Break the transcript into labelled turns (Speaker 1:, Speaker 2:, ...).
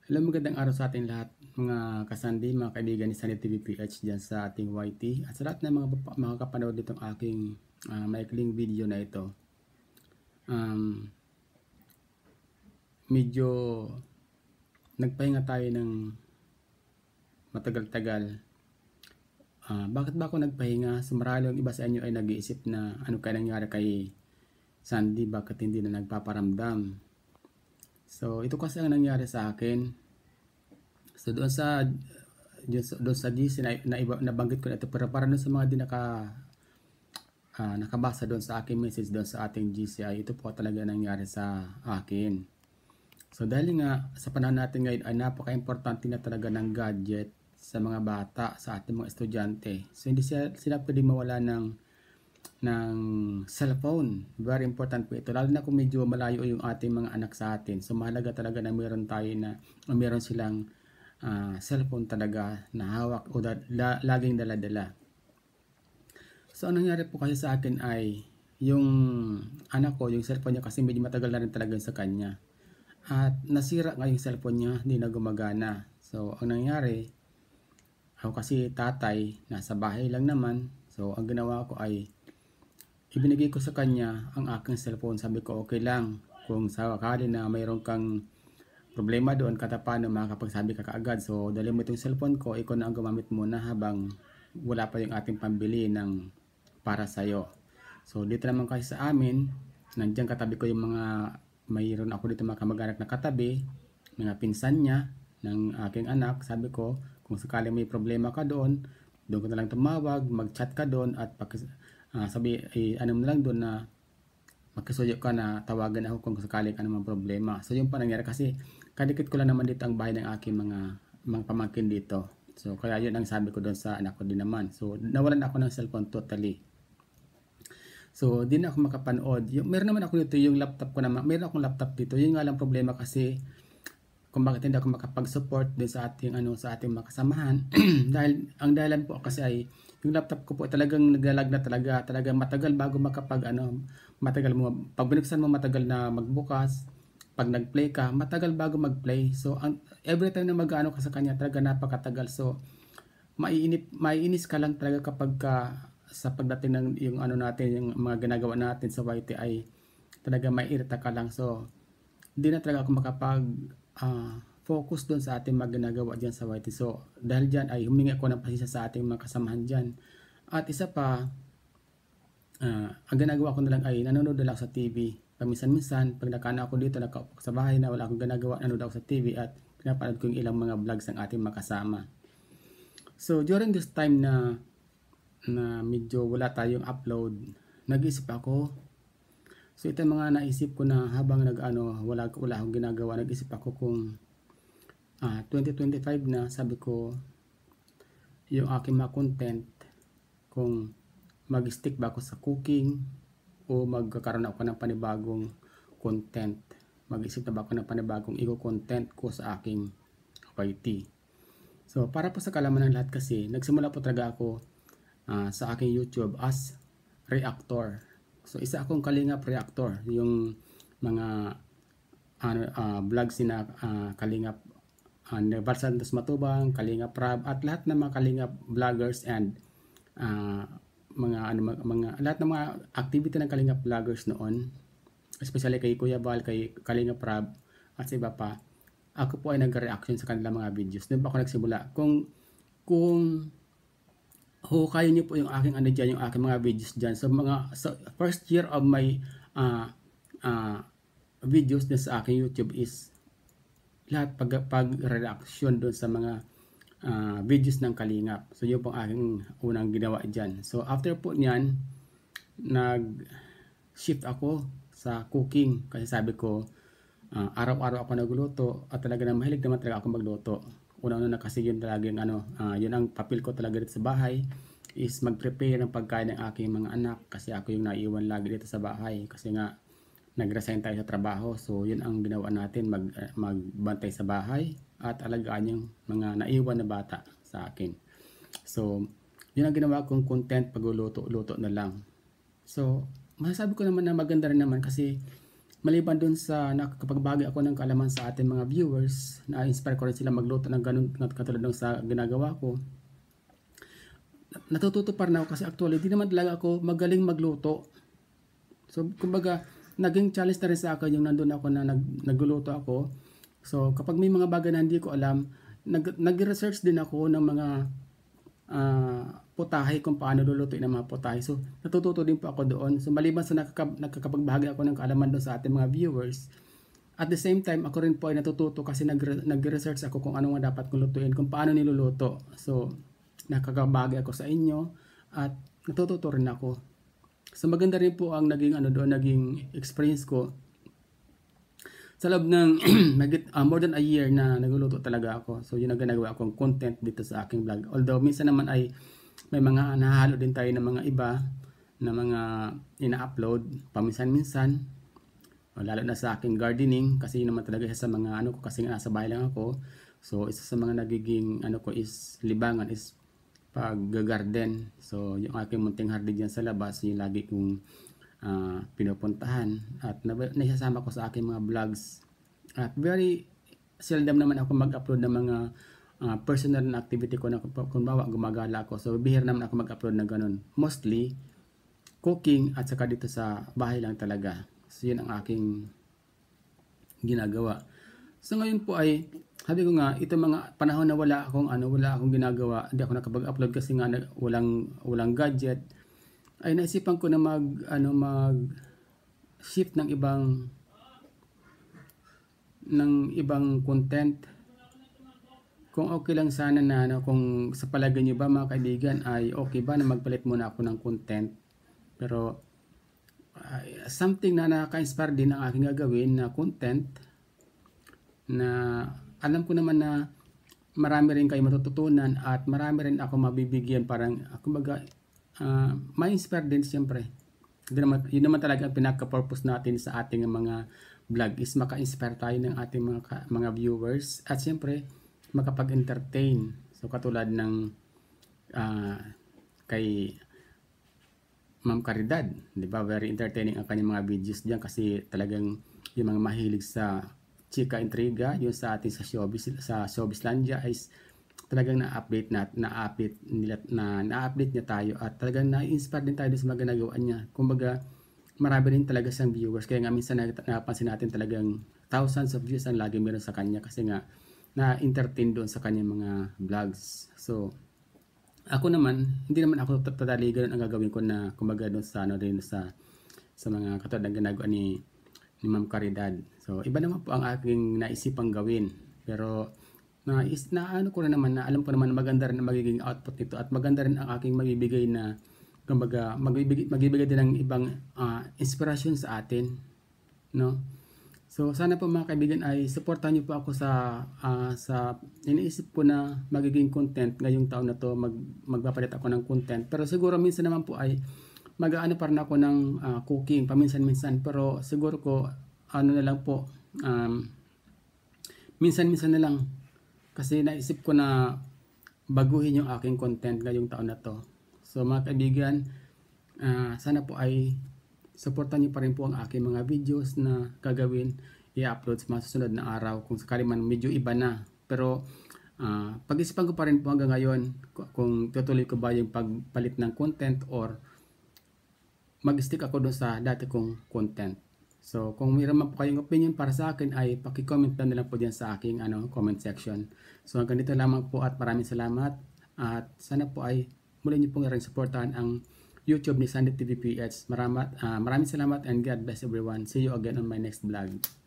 Speaker 1: Hello, magandang araw sa ating lahat, mga kasandi, mga kaibigan ni Sunny TV PH dyan sa ating YT at sa lahat ng mga kapanood nitong aking maikling video na ito. Medyo nagpahinga tayo ng matagal-tagal. Bakit ba ako nagpahinga? So marami yung iba sa inyo ay nag-iisip na ano kaya nangyari kay Sandy, bakit hindi na nagpaparamdam. So ito kasi ang nangyari sa akin. So doon sa GC nabanggit ko na ito, pero para doon sa mga di nakabasa doon sa aking message doon sa ating GCI, ito po talaga nangyari sa akin. So dahil nga sa panahon natin ngayon ay napaka-importante na talaga ng gadget sa mga bata, sa ating mga estudyante. So hindi sila pwedeng mawala ng cellphone. Very important po ito, lalo na kung medyo malayo yung ating mga anak sa atin. So mahalaga talaga na meron silang cellphone talaga na hawak o laging dala-dala. So anong nangyari po kasi sa akin ay yung anak ko, yung cellphone niya kasi medyo matagal na rin talaga sa kanya. At nasira nga yung cellphone niya, hindi na gumagana. So ang nangyari, ako kasi tatay, nasa bahay lang naman. So ang ginawa ko ay ibinigay ko sa kanya ang aking cellphone. Sabi ko okay lang kung sakali na mayroon kang problema doon, paano makakapagsabi ka kaagad. So dali mo itong cellphone ko, ikaw na ang gumamit muna habang wala pa yung ating pambili ng para sa'yo. So dito naman kasi sa amin, nandiyan katabi ko yung mayroon ako dito mga kamag-anak na katabi, mga pinsan niya ng aking anak. Sabi ko, kung sakali may problema ka doon ko na lang tumawag, mag-chat ka doon at ano mo lang doon na magkasuyo ka na tawagan ako kung sakali ka naman problema. So yung pa nangyari kasi kadikit ko lang naman dito ang bahay ng aking mga pamangkin dito. So kaya yun ang sabi ko doon sa anak ko din naman. So nawalan ako ng cellphone totally. So di na ako makapanood. Meron naman ako dito yung laptop ko naman. Meron akong laptop dito. Yun nga lang problema kasi kung bakit hindi ako makapag-support din sa ating mga kasamahan. Dahil ang dahilan po kasi ay yung laptop ko po talagang naglalag na talaga matagal bago matagal mo pag binuksan mo matagal na magbukas, pag nag-play ka matagal bago mag-play. So every time na mag-ano ka sa kanya talaga napakatagal. So maiinis ka lang talaga kapag sa pagdating ng yung yung mga ginagawa natin sa YT ay talaga maiirita ka lang. So hindi na talaga ako makapag focus doon sa ating mga ginagawa dyan sa YT. So dahil dyan ay humingi ako ng pasensya sa ating mga kasamahan dyan. At isa pa, ang ginagawa ko na lang ay nanonood na lang sa TV. Paminsan-minsan, pag nakana ako dito, nakaupo sa bahay na wala akong ginagawa, nanonood ako sa TV at pinapanood ko yung ilang mga vlogs ng ating makasama. So during this time na medyo wala tayong upload, nag-isip ako. So ito mga naisip ko na habang wala akong ginagawa, nag-isip ako kung 2025 na, sabi ko yung aking mga content, kung mag-stick ba ako sa cooking o magkakaroon ako ng panibagong content. Mag-isip na ba ako ng panibagong content ko sa aking YT. So para po sa kalaman ng lahat kasi, nagsimula po talaga ako sa aking YouTube as reactor. So isa akong kalingap reactor, yung mga vlogs na kalingap Neval Santos Matubang, Kalingap Rab at lahat ng mga kalingap vloggers and lahat ng mga activity ng kalingap vloggers noon, especially kay Kuya Bal, kay Kalingap Rab at sa iba pa. Ako po ay nag-reaction sa kanilang mga videos. Doon pa ako nagsimula. Kung hukayin niyo po yung aking yung aking mga videos dyan. So first year of my videos din sa aking YouTube is lahat pag-reaction doon sa mga videos ng Kalingap. So yun po ang aking unang ginawa dyan. So after po niyan, nag-shift ako sa cooking kasi sabi ko araw-araw ako nagluto at talaga na mahilig naman talaga ako magluto. Una-una na kasi yun talaga yun ang papel ko talaga dito sa bahay, is mag-prepare ng pagkain ng aking mga anak kasi ako yung naiwan lagi dito sa bahay kasi nga nag-resign tayo sa trabaho. So yun ang ginawa natin, magbantay sa bahay at alagaan yung mga naiwan na bata sa akin. So yun ang ginawa kong content, pagluluto-luto na lang. So masasabi ko naman na maganda rin naman kasi maliban dun sa nakakapagbagi ako ng kaalaman sa ating mga viewers, na-inspire ko rin sila magluto ng ganun katulad ng sa ginagawa ko. Natututo pa rin ako kasi actually di naman talaga ako magaling magluto. So kumbaga naging challenge na rin sa akin yung nandun ako na nagluluto ako. So kapag may mga bagay na hindi ko alam, nag-research din ako ng mga putahe kung paano lulutuin ang mga putahe. So natututo din po ako doon. So maliban sa nakakapagbahagi ako ng kaalaman doon sa ating mga viewers, at the same time ako rin po ay natututo kasi nag-research ako kung ano nga dapat kong lutuin, kung paano niluluto. So nakakabahagi ako sa inyo at natututo rin ako. So maganda rin po ang naging experience ko sa loob ng more than a year na nagluluto talaga ako. So yun ang ginagawa akong content dito sa aking vlog. Although minsan naman ay may mga nahalo din tayo ng mga iba na mga ina-upload paminsan-minsan. Lalo na sa aking gardening kasi yun naman talaga sa mga ko kasi nasa bahay lang ako. So isa sa mga nagiging ko is libangan is pag-garden. So yung aking munting hardin dyan sa labas, yung lagi kong pinupuntahan at naisasama ko sa aking mga vlogs. At very seldom naman ako mag-upload ng mga personal na activity ko na kung bawa gumagala ako. So bihira naman ako mag-upload na ganun. Mostly cooking at saka dito sa bahay lang talaga. So yun ang aking ginagawa. So ngayon po ay sabi ko nga, ito mga panahon na wala akong ginagawa, hindi ako nakapag-upload kasi nga walang gadget, ay naisipan ko na mag-shift ng ibang content. Kung okay lang sana na kung sa palagay niyo ba mga kaibigan ay okay ba na magpalit muna ako ng content. Pero something na nakaka-inspire din ang aking gagawin na content na alam ko naman na marami rin kayo matututunan at marami rin ako mabibigyan, parang kumbaga ma-inspire din siyempre. Yun naman talaga ang pinaka-purpose natin sa ating mga vlog is maka-inspire tayo ng ating mga viewers at siyempre makapag-entertain. So katulad ng kay Ma'am Caridad, di ba? Very entertaining ang kanyang mga videos diyan kasi talagang yung mga mahilig sa chika intriga, yung sa ating sa Showbizlandia is talagang na-update niya tayo at talagang na-inspire din tayo sa mga ginagawa niya. Kumbaga, marami rin talaga siyang viewers. Kaya nga minsan napansin natin talagang thousands of views ang lagi meron sa kanya kasi nga na-entertain doon sa kanyang mga vlogs. So, ako naman, hindi naman ako totally ganun ang gagawin ko na kumbaga doon sa sa mga katulad ng ginagawa ni Ma'am Caridad. So, iba naman po ang aking naisipang gawin. Pero, ko rin naman na alam ko naman na maganda rin ang magiging output nito at maganda rin ang aking magbibigay na kumbaga magbibigay din ng ibang inspirasyon sa atin, no? So sana po mga kaibigan ay suportahan niyo po ako sa iniisip ko na magiging content ngayong taon na to. Magpapalit ako ng content, pero siguro minsan naman po ay mag-aano pa rin ako ng cooking paminsan-minsan, pero siguro ko na lang po minsan-minsan na lang kasi naisip ko na baguhin yung aking content ngayong taon na to. So mga kaibigan, sana po ay supportan niyo pa rin po ang aking mga videos na gagawin, i-upload sa mga susunod na araw kung sakali man medyo iba na. Pero pag-isipan ko pa rin po hanggang ngayon kung tutuloy ko ba yung pagpalit ng content or mag-stick ako doon sa dati kong content. So kung mayroon man po kayong opinion para sa akin ay paki-comment na lang po diyan sa aking comment section. So hanggang dito lamang po at maraming salamat at sana po ay muli niyo pong rin supportahan ang YouTube ni Sandy TV PH. Maraming salamat and God bless everyone. See you again on my next vlog.